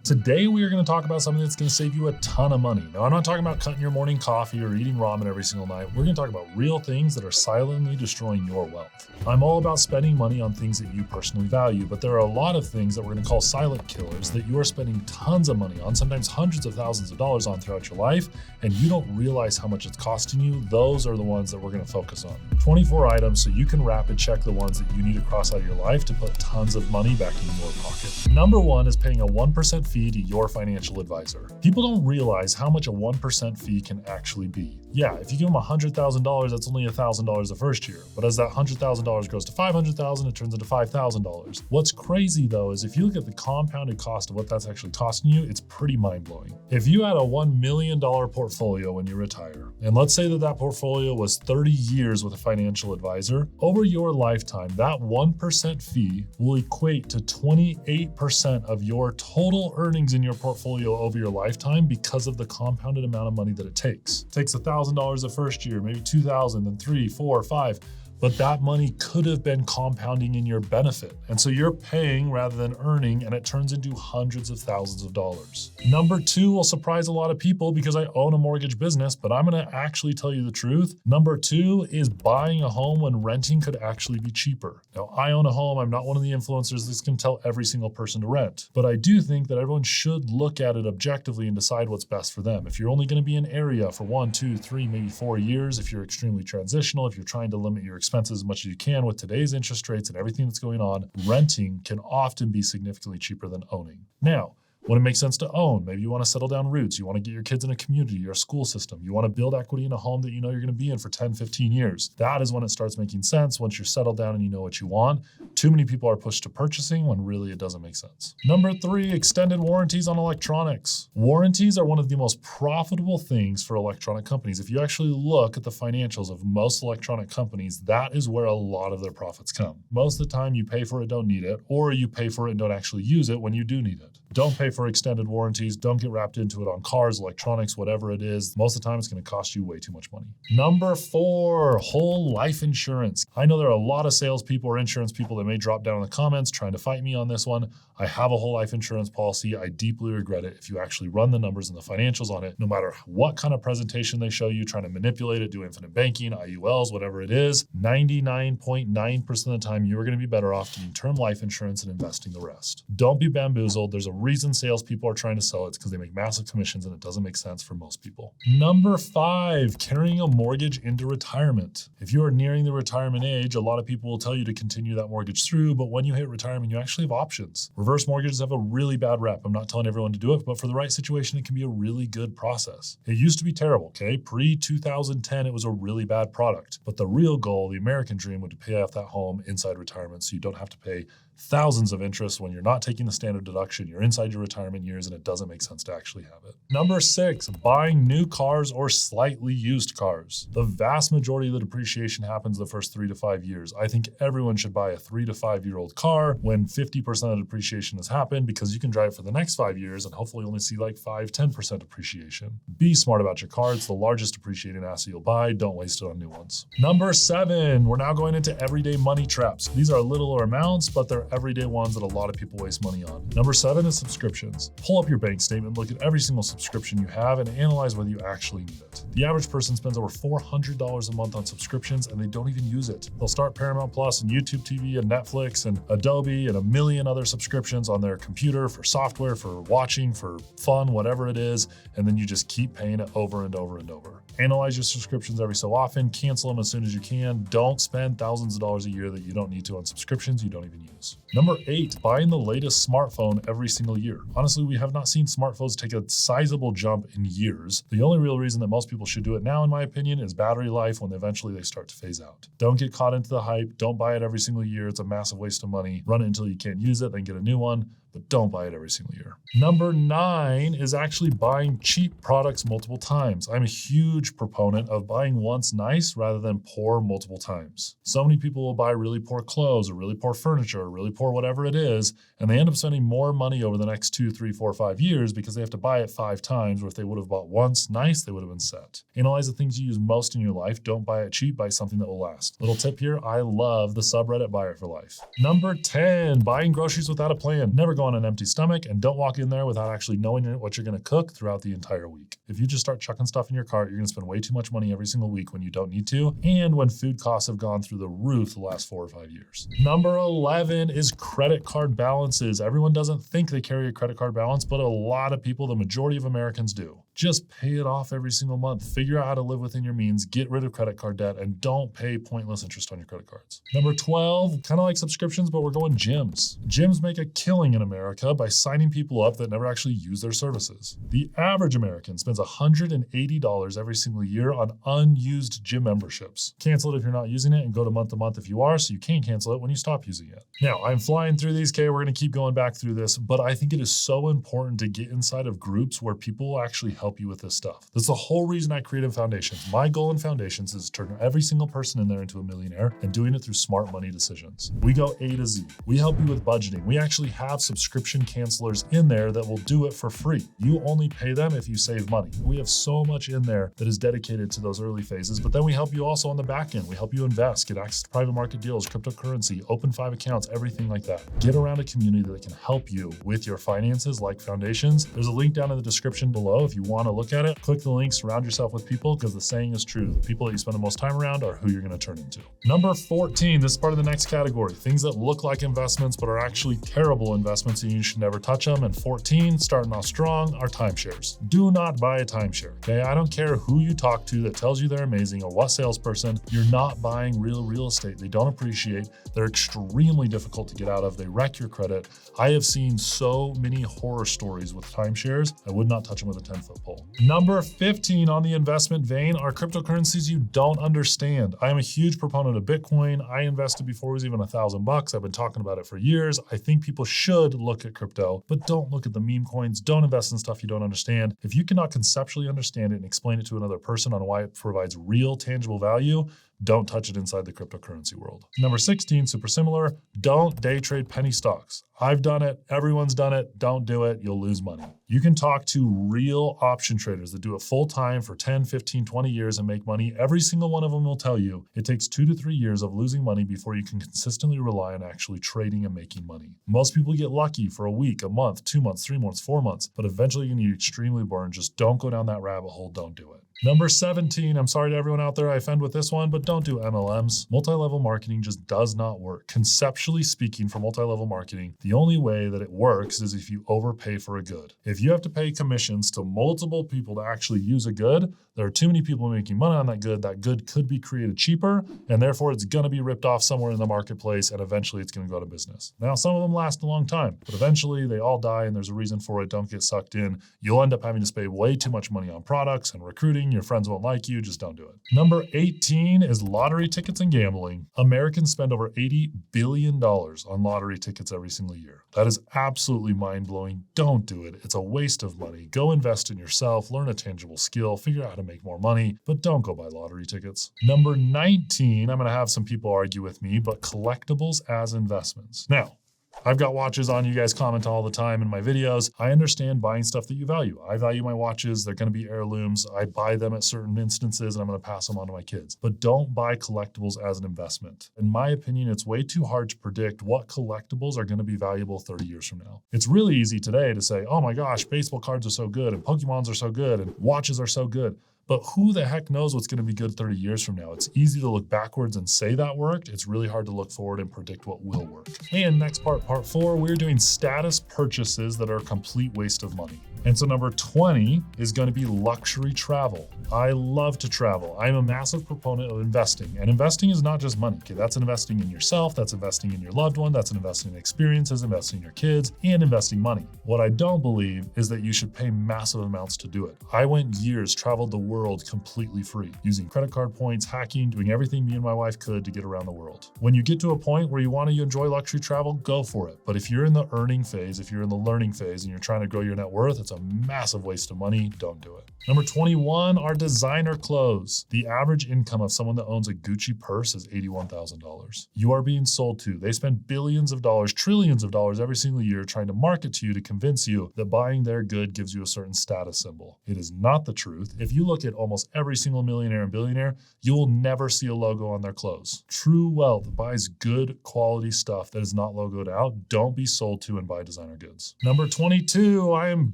Today, we are going to talk about something that's going to save you a ton of money. Now, I'm not talking about cutting your morning coffee or eating ramen every single night. We're going to talk about real things that are silently destroying your wealth. I'm all about spending money on things that you personally value, but there are a lot of things that we're going to call silent killers that you are spending tons of money on, sometimes hundreds of thousands of dollars on throughout your life, and you don't realize how much it's costing you. Those are the ones that we're going to focus on. 24 items so you can rapid check the ones that you need to cross out of your life to put tons of money back in your pocket. Number one is paying a 1% fee to your financial advisor. People don't realize how much a 1% fee can actually be. Yeah, if you give them $100,000, that's only $1,000 the first year. But as that $100,000 grows to $500,000, it turns into $5,000. What's crazy though is if you look at the compounded cost of what that's actually costing you, it's pretty mind-blowing. If you had a $1 million portfolio when you retire, and let's say that that portfolio was 30 years with a financial advisor, over your lifetime, that 1% fee will equate to 28% of your total earnings in your portfolio over your lifetime because of the compounded amount of money that it takes. It takes $1,000 the first year, maybe $2,000, then $3,000, $4,000, $5,000. But that money could have been compounding in your benefit. And so you're paying rather than earning, and it turns into hundreds of thousands of dollars. Number two will surprise a lot of people because I own a mortgage business, but I'm gonna actually tell you the truth. Number two is buying a home when renting could actually be cheaper. Now, I own a home. I'm not one of the influencers that's gonna tell every single person to rent, but I do think that everyone should look at it objectively and decide what's best for them. If you're only gonna be in an area for 1, 2, 3, maybe 4 years, if you're extremely transitional, if you're trying to limit your expenses as much as you can with today's interest rates and everything that's going on, renting can often be significantly cheaper than owning. Now, when it makes sense to own, maybe you want to settle down roots, you want to get your kids in a community or a school system, you want to build equity in a home that you know you're going to be in for 10, 15 years. That is when it starts making sense, once you're settled down and you know what you want. Too many people are pushed to purchasing when really it doesn't make sense. Number three, extended warranties on electronics. Warranties are one of the most profitable things for electronic companies. If you actually look at the financials of most electronic companies, that is where a lot of their profits come. Most of the time you pay for it, don't need it, or you pay for it and don't actually use it when you do need it. Don't pay for extended warranties. Don't get wrapped into it on cars, electronics, whatever it is. Most of the time, it's going to cost you way too much money. Number four, whole life insurance. I know there are a lot of salespeople or insurance people that may drop down in the comments trying to fight me on this one. I have a whole life insurance policy. I deeply regret it. If you actually run the numbers and the financials on it, no matter what kind of presentation they show you, trying to manipulate it, do infinite banking, IULs, whatever it is, 99.9% of the time, you are going to be better off getting term life insurance and investing the rest. Don't be bamboozled. There's a reason salespeople are trying to sell it. It's because they make massive commissions and it doesn't make sense for most people. Number five, carrying a mortgage into retirement. If you are nearing the retirement age, a lot of people will tell you to continue that mortgage through, but when you hit retirement, you actually have options. Reverse mortgages have a really bad rep. I'm not telling everyone to do it, but for the right situation, it can be a really good process. It used to be terrible, okay? Pre-2010, it was a really bad product. But the real goal, the American dream, would to pay off that home inside retirement so you don't have to pay thousands of interest when you're not taking the standard deduction, you're inside your retirement years, and it doesn't make sense to actually have it. Number six, buying new cars or slightly used cars. The vast majority of the depreciation happens the first 3 to 5 years. I think everyone should buy a 3 to 5 year old car when 50% of depreciation has happened, because you can drive for the next 5 years and hopefully only see like 5-10% depreciation. Be smart about your car. It's the largest depreciating asset you'll buy. Don't waste it on new ones. Number seven, we're now going into everyday money traps. These are littler amounts, but they're everyday ones that a lot of people waste money on. Number seven is subscriptions. Pull up your bank statement, look at every single subscription you have, and analyze whether you actually need it. The average person spends over $400 a month on subscriptions, and they don't even use it. They'll start Paramount Plus and YouTube TV and Netflix and Adobe and a million other subscriptions on their computer for software, for watching, for fun, whatever it is, and then you just keep paying it over and over and over. Analyze your subscriptions every so often, cancel them as soon as you can. Don't spend thousands of dollars a year that you don't need to on subscriptions you don't even use. Number eight, buying the latest smartphone every single year. Honestly, we have not seen smartphones take a sizable jump in years. The only real reason that most people should do it now, in my opinion, is battery life when eventually they start to phase out. Don't get caught into the hype. Don't buy it every single year. It's a massive waste of money. Run it until you can't use it, then get a new one. But don't buy it every single year. Number nine is actually buying cheap products multiple times. I'm a huge proponent of buying once nice rather than poor multiple times. So many people will buy really poor clothes or really poor furniture or really poor whatever it is, and they end up spending more money over the next 2, 3, 4, 5 years because they have to buy it 5 times, where if they would have bought once nice, they would have been set. Analyze the things you use most in your life. Don't buy it cheap, buy something that will last. Little tip here, I love the subreddit Buyer for Life. Number 10, buying groceries without a plan. Never go go on an empty stomach, and don't walk in there without actually knowing what you're going to cook throughout the entire week. If you just start chucking stuff in your cart, you're going to spend way too much money every single week when you don't need to, and when food costs have gone through the roof the last 4 or 5 years. Number 11 is credit card balances. Everyone doesn't think they carry a credit card balance, but a lot of people, the majority of Americans do. Just pay it off every single month. Figure out how to live within your means, get rid of credit card debt, and don't pay pointless interest on your credit cards. Number 12, kind of like subscriptions, but we're going gyms. Gyms make a killing in America by signing people up that never actually use their services. The average American spends $180 every single year on unused gym memberships. Cancel it if you're not using it and go to month if you are, so you can cancel it when you stop using it. Now, I'm flying through these, Kay. We're going to keep going back through this, but I think it is so important to get inside of groups where people will actually help you with this stuff. That's the whole reason I created Foundations. My goal in Foundations is to turn every single person in there into a millionaire and doing it through smart money decisions. We go A to Z. We help you with budgeting. We actually have subscription cancelers in there that will do it for free. You only pay them if you save money. We have so much in there that is dedicated to those early phases, but then we help you also on the back end. We help you invest, get access to private market deals, cryptocurrency, open 5 accounts, everything like that. Get around a community that can help you with your finances like Foundations. There's a link down in the description below if you want to look at it. Click the link, surround yourself with people, because the saying is true. The people that you spend the most time around are who you're going to turn into. Number 14, this is part of the next category. Things that look like investments but are actually terrible investments and you should never touch them. And 14, starting off strong, are timeshares. Do not buy a timeshare, okay? I don't care who you talk to that tells you they're amazing or what salesperson. You're not buying real estate. They don't appreciate. They're extremely difficult to get out of. They wreck your credit. I have seen so many horror stories with timeshares. I would not touch them with a 10-foot pole. Number 15 on the investment vein are cryptocurrencies you don't understand. I am a huge proponent of Bitcoin. I invested before it was even $1,000. I've been talking about it for years. I think people should look at crypto, but don't look at the meme coins. Don't invest in stuff you don't understand. If you cannot conceptually understand it and explain it to another person on why it provides real tangible value, don't touch it inside the cryptocurrency world. Number 16, super similar, don't day trade penny stocks. I've done it. Everyone's done it. Don't do it. You'll lose money. You can talk to real option traders that do it full time for 10, 15, 20 years and make money. Every single one of them will tell you it takes 2 to 3 years of losing money before you can consistently rely on actually trading and making money. Most people get lucky for a week, a month, 2 months, 3 months, 4 months, but eventually you're going to get extremely burned. Just don't go down that rabbit hole. Don't do it. Number 17, I'm sorry to everyone out there I offend with this one, but don't do MLMs. Multi-level marketing just does not work. Conceptually speaking, for multi-level marketing, the only way that it works is if you overpay for a good. If you have to pay commissions to multiple people to actually use a good, there are too many people making money on that good could be created cheaper, and therefore it's going to be ripped off somewhere in the marketplace, and eventually it's going to go out of business. Now, some of them last a long time, but eventually they all die, and there's a reason for it. Don't get sucked in. You'll end up having to spend way too much money on products and recruiting. Your friends won't like you. Just don't do it. Number 18 is lottery tickets and gambling. Americans spend over $80 billion on lottery tickets every single year. That is absolutely mind-blowing. Don't do it. It's a waste of money. Go invest in yourself, learn a tangible skill, figure out how to make more money, but don't go buy lottery tickets. Number 19, I'm going to have some people argue with me, but collectibles as investments. Now, I've got watches on. You guys comment all the time in my videos. I understand buying stuff that you value. I value my watches. They're going to be heirlooms. I buy them at certain instances and I'm going to pass them on to my kids. But don't buy collectibles as an investment. In my opinion, it's way too hard to predict what collectibles are going to be valuable 30 years from now. It's really easy today to say, oh my gosh, baseball cards are so good and Pokemons are so good and watches are so good. But who the heck knows what's going to be good 30 years from now? It's easy to look backwards and say that worked. It's really hard to look forward and predict what will work. And next part 4, we're doing status purchases that are a complete waste of money. And so number 20 is going to be luxury travel. I love to travel. I'm a massive proponent of investing. And investing is not just money. Okay, that's investing in yourself, that's investing in your loved one, that's investing in experiences, investing in your kids, and investing money. What I don't believe is that you should pay massive amounts to do it. I went years, traveled the world completely free, using credit card points, hacking, doing everything me and my wife could to get around the world. When you get to a point where you want to enjoy luxury travel, go for it. But if you're in the earning phase, if you're in the learning phase and you're trying to grow your net worth, it's It's a massive waste of money. Don't do it. Number 21 are designer clothes. The average income of someone that owns a Gucci purse is $81,000. You are being sold to. They spend billions of dollars, trillions of dollars every single year trying to market to you to convince you that buying their good gives you a certain status symbol. It is not the truth. If you look at almost every single millionaire and billionaire, you will never see a logo on their clothes. True wealth buys good quality stuff that is not logoed out. Don't be sold to and buy designer goods. Number 22, I am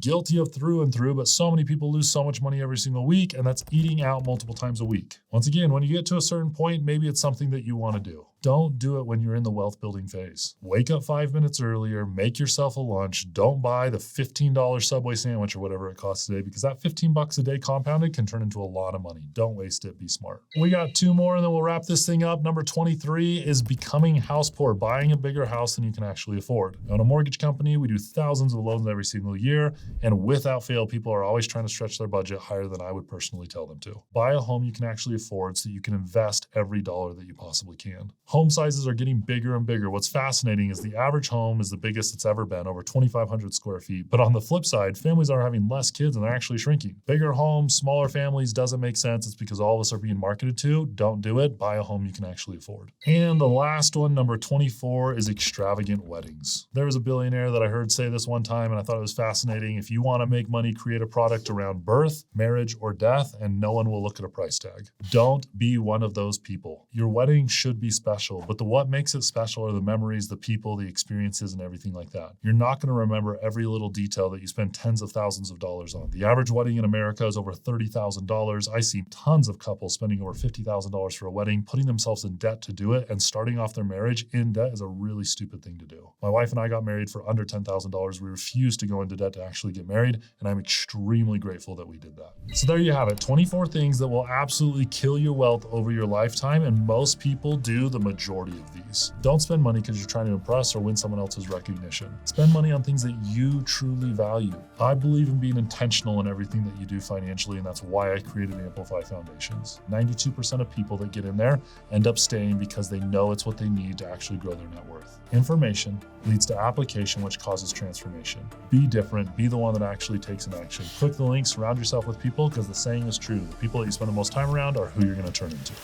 guilty of through and through, but so many people lose so much money every single week, and that's eating out multiple times a week. Once again, when you get to a certain point, maybe it's something that you want to do. Don't do it when you're in the wealth building phase. Wake up 5 minutes earlier, make yourself a lunch. Don't buy the $15 Subway sandwich or whatever it costs today, because that $15 a day compounded can turn into a lot of money. Don't waste it, be smart. We got 2 more and then we'll wrap this thing up. Number 23 is becoming house poor, buying a bigger house than you can actually afford. Now, in a mortgage company, we do thousands of loans every single year, and without fail, people are always trying to stretch their budget higher than I would personally tell them to. Buy a home you can actually afford so that you can invest every dollar that you possibly can. Home sizes are getting bigger and bigger. What's fascinating is the average home is the biggest it's ever been, over 2,500 square feet. But on the flip side, families are having less kids and they're actually shrinking. Bigger homes, smaller families doesn't make sense. It's because all of us are being marketed to. Don't do it. Buy a home you can actually afford. And the last one, number 24, is extravagant weddings. There was a billionaire that I heard say this one time, and I thought it was fascinating. If you want to make money, create a product around birth, marriage, or death, and no one will look at a price tag. Don't be one of those people. Your wedding should be special, but what makes it special are the memories, the people, the experiences, and everything like that. You're not going to remember every little detail that you spend tens of thousands of dollars on. The average wedding in America is over $30,000. I see tons of couples spending over $50,000 for a wedding, putting themselves in debt to do it, and starting off their marriage in debt is a really stupid thing to do. My wife and I got married for under $10,000. We refused to go into debt to actually get married, and I'm extremely grateful that we did that. So there you have it, 24 things that will absolutely kill your wealth over your lifetime, and most people do the majority of these. Don't spend money because you're trying to impress or win someone else's recognition. Spend money on things that you truly value. I believe in being intentional in everything that you do financially, and that's why I created Amplify Foundations. 92% of people that get in there end up staying because they know it's what they need to actually grow their net worth. Information leads to application, which causes transformation. Be different. Be the one that actually takes an action. Click the link, surround yourself with people, because the saying is true. The people that you spend the most time around are who you're going to turn into.